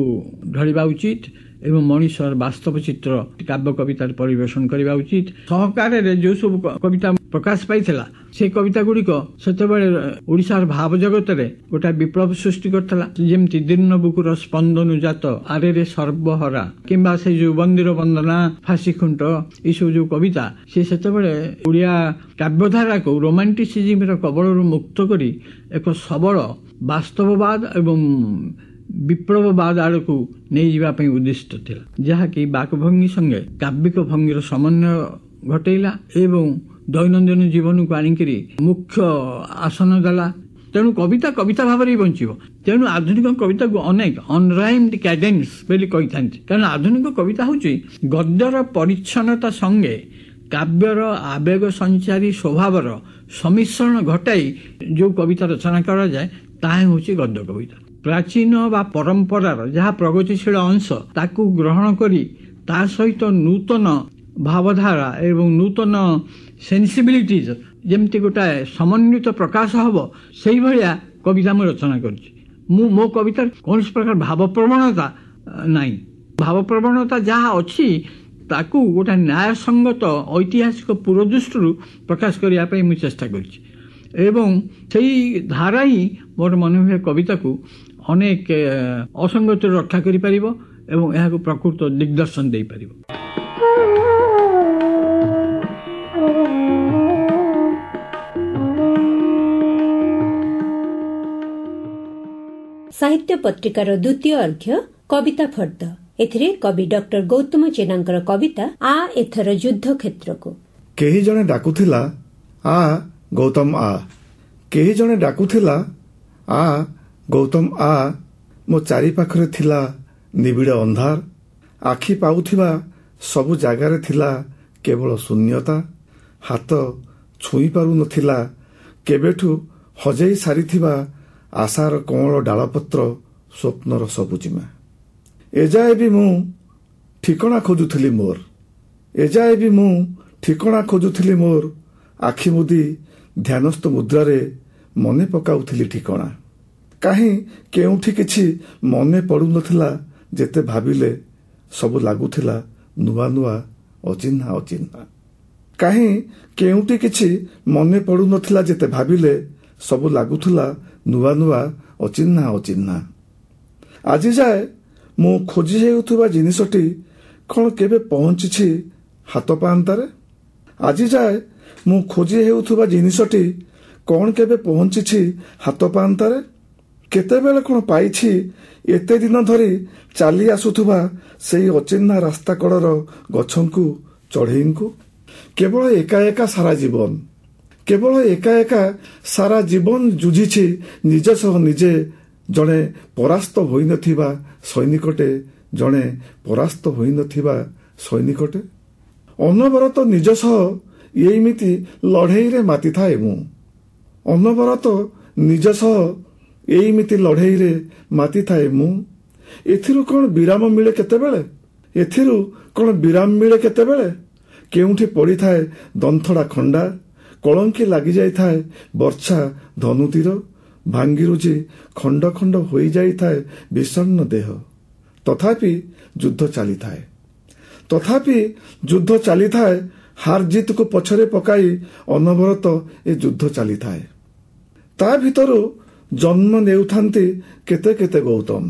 ଢଳିବା ଉଚିତ ଏବଂ ମଣିଷର ବାସ୍ତବ ଚିତ୍ର କାବ୍ୟ କବିତାରେ ପରିବେଷଣ କରିବା ଉଚିତ। ସହକାରରେ ଯେଉଁ ସବୁ କବିତା ପ୍ରକାଶ ପାଇଥିଲା ସେ କବିତା ଗୁଡ଼ିକ ସେତେବେଳେ ଓଡ଼ିଶାର ଭାବ ଜଗତରେ ଗୋଟାଏ ବିପ୍ଳବ ସୃଷ୍ଟି କରିଥିଲା। ଯେମିତି ଦୀର୍ଣ୍ଣ ବୁକୁର ସ୍ପନ୍ଦନୁଜାତ ଆରେରେ ସର୍ବହରା କିମ୍ବା ସେଇ ଯୋଉ ବନ୍ଦୀର ବନ୍ଦନା, ଫାଶୀ ଖୁଣ୍ଟ, ଏଇସବୁ ଯୋଉ କବିତା ସେ ସେତେବେଳେ ଓଡ଼ିଆ କାବ୍ୟଧାରାକୁ ରୋମାଣ୍ଟିସିଜିମର କବଳରୁ ମୁକ୍ତ କରି ଏକ ସବଳ ବାସ୍ତବବାଦ ଏବଂ ବିପ୍ଳବବାଦ ଆଡ଼କୁ ନେଇଯିବା ପାଇଁ ଉଦ୍ଦିଷ୍ଟ ଥିଲା, ଯାହାକି ବାକଭଙ୍ଗୀ ସଙ୍ଗେ କାବ୍ୟିକ ଭଙ୍ଗୀର ସମନ୍ୱୟ ଘଟେଇଲା ଏବଂ ଦୈନନ୍ଦିନ ଜୀବନକୁ ଆଣିକରି ମୁଖ୍ୟ ଆସନ ଦେଲା ତେଣୁ କବିତା କବିତା ଭାବରେ ହିଁ ବଞ୍ଚିବ। ତେଣୁ ଆଧୁନିକ କବିତାକୁ ଅନେକ ଅନରାଇମ୍ଡ କ୍ୟାଡେନ୍ସ ବୋଲି କହିଥାନ୍ତି, କାରଣ ଆଧୁନିକ କବିତା ହେଉଛି ଗଦ୍ୟର ପରିଚ୍ଛନ୍ନତା ସଙ୍ଗେ କାବ୍ୟର ଆବେଗ ସଞ୍ଚାରୀ ସ୍ୱଭାବର ସମ୍ମିଶ୍ରଣ ଘଟାଇ ଯେଉଁ କବିତା ରଚନା କରାଯାଏ ତାହା ହେଉଛି ଗଦ୍ୟ କବିତା। ପ୍ରାଚୀନ ବା ପରମ୍ପରାର ଯାହା ପ୍ରଗତିଶୀଳ ଅଂଶ ତାକୁ ଗ୍ରହଣ କରି ତା ସହିତ ନୂତନ ଭାବଧାରା ଏବଂ ନୂତନ ସେନ୍ସିବିଲିଟିଜ ଯେମିତି ଗୋଟାଏ ସମନ୍ୱିତ ପ୍ରକାଶ ହେବ, ସେଇଭଳିଆ କବିତା ମୁଁ ରଚନା କରିଛି। ମୋ କବିତାର କୌଣସି ପ୍ରକାର ଭାବପ୍ରବଣତା ନାହିଁ। ଭାବପ୍ରବଣତା ଯାହା ଅଛି ତାକୁ ଗୋଟେ ନ୍ୟାୟସଙ୍ଗତ ଐତିହାସିକ ପୁରୋଦୃଷ୍ଟିରୁ ପ୍ରକାଶ କରିବା ପାଇଁ ମୁଁ ଚେଷ୍ଟା କରିଛି ଏବଂ ସେଇ ଧାରା ହିଁ ମୋର ମନେ ହୁଏ କବିତାକୁ ଅନେକ ଅସଙ୍ଗତିରୁ ରକ୍ଷା କରିପାରିବ ଏବଂ ଏହାକୁ ପ୍ରକୃତ ଦିଗ୍ଦର୍ଶନ ଦେଇପାରିବ। ସାହିତ୍ୟ ପତ୍ରିକାର ଦ୍ୱିତୀୟ ଅର୍ଘ୍ୟ କବିତା ଫର୍ଦ୍ଦ। ଏଥିରେ କବି ଡକ୍ଟର ଗୌତମ ଜେନାଙ୍କର କବିତା ଆ ଏଥର ଯୁଦ୍ଧ କ୍ଷେତ୍ରକୁ। କେହି ଜଣେ ଡାକୁଥିଲା ଆ ଗୌତମ ଆ, କେହି ଜଣେ ଡାକୁଥିଲା ଆ ଗୌତମ ଆ। ମୋ ଚାରି ପାଖରେ ଥିଲା ନିବିଡ଼ ଅନ୍ଧାର, ଆଖି ପାଉଥିବା ସବୁ ଜାଗାରେ ଥିଲା କେବଳ ଶୂନ୍ୟତା। ହାତ ଛୁଇଁ ପାରୁନଥିଲା କେବେଠୁ ହଜେଇ ସାରିଥିବା ଆଶାର କଅଁଳ ଡାଳପତ୍ର, ସ୍ୱପ୍ନର ସବୁଜିମା। ଏଯାଏ ବି ମୁଁ ଠିକଣା ଖୋଜୁଥିଲି ମୋର, ଏଯାଏ ବି ମୁଁ ଠିକଣା ଖୋଜୁଥିଲି ମୋର। ଆଖି ମୁଦି ଧ୍ୟାନସ୍ଥ ମୁଦ୍ରାରେ ମନେ ପକାଉଥିଲି ଠିକଣା। କାହିଁ କେଉଁଠି କିଛି ମନେ ପଡ଼ୁନଥିଲା, ଯେତେ ଭାବିଲେ ସବୁ ଲାଗୁଥିଲା ନୂଆ ନୂଆ ଅଚିହ୍ନା ଅଚିହ୍ନା। କାହିଁ କେଉଁଠି କିଛି ମନେ ପଡ଼ୁନଥିଲା, ଯେତେ ଭାବିଲେ ସବୁ ଲାଗୁଥିଲା ନୂଆ ନୂଆ ଅଚିହ୍ନା ଅଚିହ୍ନା। ଆଜି ଯାଏ ମୁଁ ଖୋଜି ହେଉଥିବା ଜିନିଷଟି କ'ଣ କେବେ ପହଞ୍ଚିଛି ହାତ ପାଆନ୍ତାରେ? ଆଜି ଯାଏ ମୁଁ ଖୋଜି ହେଉଥିବା ଜିନିଷଟି କ'ଣ କେବେ ପହଞ୍ଚିଛି ହାତ ପାଆନ୍ତାରେ? କେତେବେଳେ କ'ଣ ପାଇଛି ଏତେ ଦିନ ଧରି ଚାଲି ଆସୁଥିବା ସେଇ ଅଚିହ୍ନା ରାସ୍ତା କଡ଼ର ଗଛଙ୍କୁ, ଚଢ଼େଇଙ୍କୁ? କେବଳ ଏକା ଏକା ସାରା ଜୀବନ, କେବଳ ଏକା ଏକା ସାରା ଜୀବନ ଯୁଝିଛି ନିଜ ସହ ନିଜେ। ଜଣେ ପରାସ୍ତ ହୋଇନଥିବା ସୈନିକଟେ, ଜଣେ ପରାସ୍ତ ହୋଇନଥିବା ସୈନିକଟେ। ଅନବରତ ନିଜ ସହ ଏଇମିତି ଲଢ଼େଇରେ ମାତିଥାଏ ମୁଁ, ଅନବରତ ନିଜ ସହ ଏଇମିତି ଲଢ଼େଇରେ ମାତିଥାଏ ମୁଁ। ଏଥିରୁ କ'ଣ ବିରାମ ମିଳେ କେତେବେଳେ? ଏଥିରୁ କ'ଣ ବିରାମ ମିଳେ କେତେବେଳେ? କେଉଁଠି ପଡ଼ିଥାଏ ଦନ୍ଥଡ଼ା ଖଣ୍ଡା, କଳଙ୍କି ଲାଗିଯାଇଥାଏ ବର୍ଚ୍ଛା ଧନୁତୀର, ଭାଙ୍ଗିରୁଜି ଖଣ୍ଡ ଖଣ୍ଡ ହୋଇଯାଇଥାଏ ବିଷଣ୍ଣ ଦେହ। ତଥାପି ଯୁଦ୍ଧ ଚାଲିଥାଏ, ତଥାପି ଯୁଦ୍ଧ ଚାଲିଥାଏ। ହାର ଜିତକୁ ପଛରେ ପକାଇ ଅନବରତ ଏ ଯୁଦ୍ଧ ଚାଲିଥାଏ। ତା ଭିତରୁ ଜନ୍ମ ନେଉଥାନ୍ତି କେତେ କେତେ ଗୌତମ,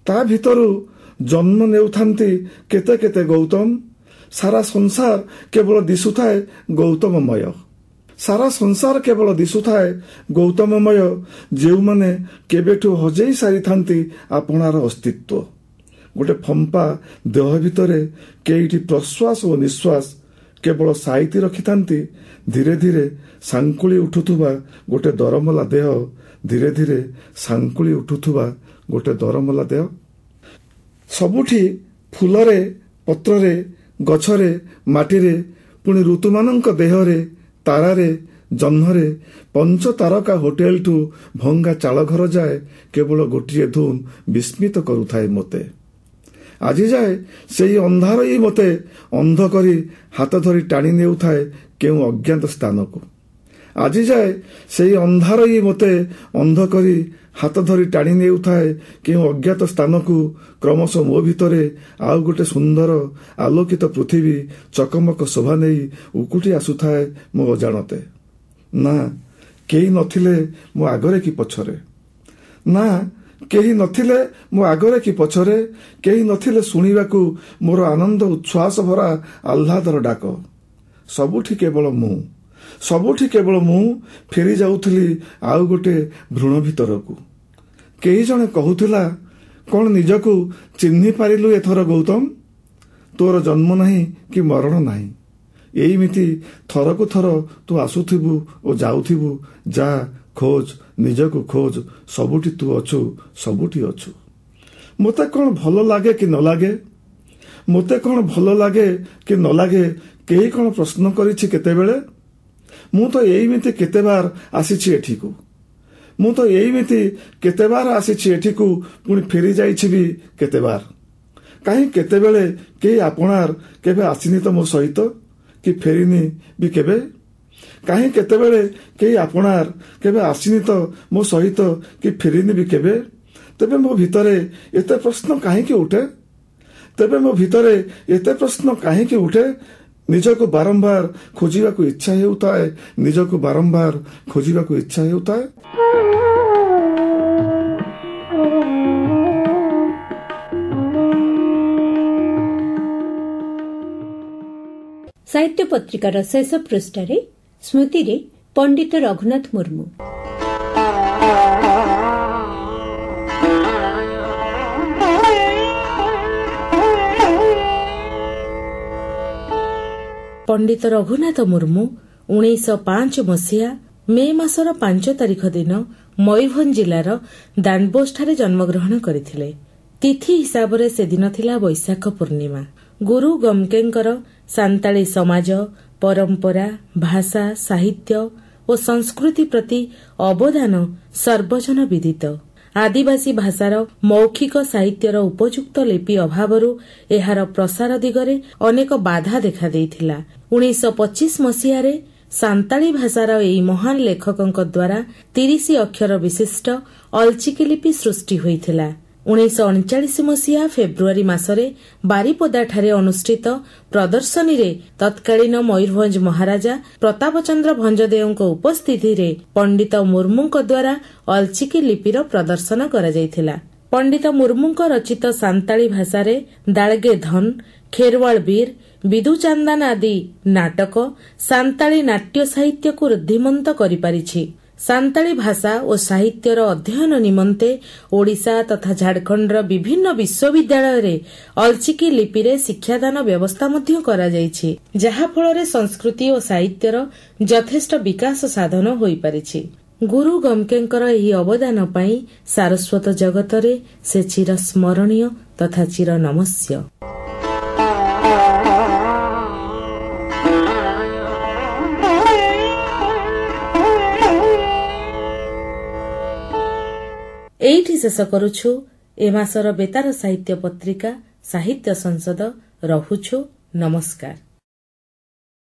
ତା ଭିତରୁ ଜନ୍ମ ନେଉଥାନ୍ତି କେତେ କେତେ ଗୌତମ। ସାରା ସଂସାର କେବଳ ଦିଶୁଥାଏ ଗୌତମମୟ, ସାରା ସଂସାର କେବଳ ଦିଶୁଥାଏ ଗୌତମମୟ, ଯେଉଁମାନେ କେବେଠୁ ହଜେଇ ସାରିଥାନ୍ତି ଆପଣାର ଅସ୍ତିତ୍ୱ। ଗୋଟେ ଫମ୍ପା ଦେହ ଭିତରେ କେଇଟି ପ୍ରଶ୍ୱାସ ଓ ନିଶ୍ୱାସ କେବଳ ସାଇତି ରଖିଥାନ୍ତି ଧୀରେ ଧୀରେ ସାଙ୍କୁଳି ଉଠୁଥିବା ଗୋଟେ ଦରମଲା ଦେହ, ଧୀରେ ଧୀରେ ସାଙ୍କୁଳି ଉଠୁଥିବା ଗୋଟେ ଦରମଲା ଦେହ। ସବୁଠି ଫୁଲରେ, ପତ୍ରରେ, ଗଛରେ, ମାଟିରେ, ପୁଣି ଋତୁମାନଙ୍କ ଦେହରେ, ତାରାରେ, ଜହ୍ନରେ, ପଞ୍ଚ ତାରକା ହୋଟେଲଠୁ ଭଙ୍ଗା ଚାଳଘର ଯାଏ କେବଳ ଗୋଟିଏ ଧୁନ୍ ବିସ୍ମିତ କରୁଥାଏ ମୋତେ। ଆଜି ଯାଏ ସେଇ ଅନ୍ଧାର ହିଁ ମୋତେ ଅନ୍ଧ କରି ହାତ ଧରି ଟାଣି ନେଉଥାଏ କେଉଁ ଅଜ୍ଞାତ ସ୍ଥାନକୁ। ଆଜି ଯାଏ ସେଇ ଅନ୍ଧାର ହିଁ ମୋତେ ଅନ୍ଧ କରି ହାତ ଧରି ଟାଣି ନେଉଥାଏ କେଉଁ ଅଜ୍ଞାତ ସ୍ଥାନକୁ। କ୍ରମଶଃ ମୋ ଭିତରେ ଆଉ ଗୋଟେ ସୁନ୍ଦର ଆଲୋକିତ ପୃଥିବୀ ଚକମକ ଶୋଭା ନେଇ ଉକୁଟି ଆସୁଥାଏ ମୋ ଅଜାଣତେ। ନା କେହି ନଥିଲେ ମୋ ଆଗରେ କି ପଛରେ, ନା କେହି ନଥିଲେ ମୋ ଆଗରେ କି ପଛରେ, କେହି ନଥିଲେ ଶୁଣିବାକୁ ମୋର ଆନନ୍ଦ ଉଚ୍ଛ୍ୱାସ ଭରା ଆହ୍ଲାଦର ଡାକ। ସବୁଠି କେବଳ ମୁଁ, ସବୁଠି କେବଳ ମୁଁ ଫେରି ଯାଉଥିଲି ଆଉ ଗୋଟେ ଭ୍ରୂଣ ଭିତରକୁ। କେହି ଜଣେ କହୁଥିଲା, କ'ଣ ନିଜକୁ ଚିହ୍ନି ପାରିଲୁ ଏଥର ଗୌତମ? ତୋର ଜନ୍ମ ନାହିଁ କି ମରଣ ନାହିଁ, ଏଇମିତି ଥରକୁ ଥର ତୁ ଆସୁଥିବୁ ଓ ଯାଉଥିବୁ। ଯା ଖୋଜ ନିଜକୁ ଖୋଜ, ସବୁଠି ତୁ ଅଛୁ, ସବୁଠି ଅଛୁ। ମୋତେ କ'ଣ ଭଲ ଲାଗେ କି ନ ଲାଗେ, ମୋତେ କ'ଣ ଭଲ ଲାଗେ କି ନ ଲାଗେ, କେହି କ'ଣ ପ୍ରଶ୍ନ କରିଛି କେତେବେଳେ? ମୁଁ ତ ଏଇମିତି କେତେବାର ଆସିଛି ଏଠିକୁ, ମୁଁ ତ ଏଇମିତି କେତେବାର ଆସିଛି ଏଠିକୁ, ପୁଣି ଫେରି ଯାଇଛି ବି କେତେବାର। କାହିଁ କେତେବେଳେ କେହି ଆପଣାର କେବେ ଆସିନି ତ ମୋ ସହିତ, କି ଫେରିନି ବି କେବେ? କାହିଁ କେତେବେଳେ କେହି ଆପଣାର କେବେ ଆସିନି ତ ମୋ ସହିତ, କି ଫେରିନି ବି କେବେ? ତେବେ ମୋ ଭିତରେ ଏତେ ପ୍ରଶ୍ନ କାହିଁକି ଉଠେ? ତେବେ ମୋ ଭିତରେ ଏତେ ପ୍ରଶ୍ନ କାହିଁକି ଉଠେ? ନିଜକୁ ବାରମ୍ବାର ଖୋଜିବାକୁ ଇଚ୍ଛା ହେଉଥାଏ, ନିଜକୁ ବାରମ୍ବାର ଖୋଜିବାକୁ ଇଚ୍ଛା ହେଉଥାଏ। ସାହିତ୍ୟ ପତ୍ରିକାର ଶେଷ ପୃଷ୍ଠାରେ ସ୍ମୃତିରେ ପଣ୍ଡିତ ରଘୁନାଥ ମୁର୍ମୁ। ପଣ୍ଡିତ ରଘୁନାଥ ମୁର୍ମୁ 1905 ମସିହା ମେ ମାସର 5 ତାରିଖ ଦିନ ମୟୂରଭଞ୍ଜ ଜିଲ୍ଲାର ଦାଣ୍ଡବୋସଠାରେ ଜନ୍ମଗ୍ରହଣ କରିଥିଲେ। ତିଥି ହିସାବରେ ସେଦିନ ଥିଲା ବୈଶାଖ ପୂର୍ଣ୍ଣିମା। ଗୁରୁ ଗମ୍କେଙ୍କର ସାନ୍ତାଳୀ ସମାଜ, ପରମ୍ପରା, ଭାଷା, ସାହିତ୍ୟ ଓ ସଂସ୍କୃତି ପ୍ରତି ଅବଦାନ ସର୍ବଜନ ବିଦିତ। ଆଦିବାସୀ ଭାଷାର ମୌଖିକ ସାହିତ୍ୟର ଉପଯୁକ୍ତ ଲିପି ଅଭାବରୁ ଏହାର ପ୍ରସାର ଦିଗରେ ଅନେକ ବାଧା ଦେଖାଦେଇଥିଲା। 1925 ମସିହାରେ ସାନ୍ତାଳୀ ଭାଷାର ଏହି ମହାନ ଲେଖକଙ୍କ ଦ୍ୱାରା 30 ଅକ୍ଷର ବିଶିଷ୍ଟ ଅଲଚିକି ଲିପି ସୃଷ୍ଟି ହୋଇଥିଲା। 1939 ମସିହା ଫେବୃଆରୀ ମାସରେ ବାରିପଦାଠାରେ ଅନୁଷ୍ଠିତ ପ୍ରଦର୍ଶନୀରେ ତତ୍କାଳୀନ ମୟୂରଭଞ୍ଜ ମହାରାଜା ପ୍ରତାପଚନ୍ଦ୍ର ଭଞ୍ଜଦେଓଙ୍କ ଉପସ୍ଥିତିରେ ପଣ୍ଡିତ ମୁର୍ମୁଙ୍କ ଦ୍ୱାରା ଅଲଚିକି ଲିପିର ପ୍ରଦର୍ଶନ କରାଯାଇଥିଲା। ପଣ୍ଡିତ ମୁର୍ମୁଙ୍କ ରଚିତ ସାନ୍ତାଳୀ ଭାଷାରେ ଦାଳଗେ ଧନ, ଖେରୱାଳ ବୀର, ବିଦୁଚାନ୍ଦାନ ଆଦି ନାଟକ ସାନ୍ତାଳୀ ନାଟ୍ୟ ସାହିତ୍ୟକୁ ରୁଦ୍ଧିମନ୍ତ କରିପାରିଛି। ସାନ୍ତାଳୀ ଭାଷା ଓ ସାହିତ୍ୟର ଅଧ୍ୟୟନ ନିମନ୍ତେ ଓଡ଼ିଶା ତଥା ଝାଡ଼ଖଣ୍ଡର ବିଭିନ୍ନ ବିଶ୍ୱବିଦ୍ୟାଳୟରେ ଅଲଚିକି ଲିପିରେ ଶିକ୍ଷାଦାନ ବ୍ୟବସ୍ଥା ମଧ୍ୟ କରାଯାଇଛି, ଯାହାଫଳରେ ସଂସ୍କୃତି ଓ ସାହିତ୍ୟର ଯଥେଷ୍ଟ ବିକାଶ ସାଧନ ହୋଇପାରିଛି। ଗୁରୁ ଗମ୍କେଙ୍କର ଏହି ଅବଦାନ ପାଇଁ ସାରସ୍ୱତ ଜଗତରେ ସେ ଚିରସ୍ମରଣୀୟ ତଥା ଚିରନମସ୍ୟ। ଏଇଠି ଶେଷ କରୁଛୁ ଏ ମାସର ବେତାର ସାହିତ୍ୟ ପତ୍ରିକା ସାହିତ୍ୟ ସଂସଦ। ରହୁଛୁ, ନମସ୍କାର।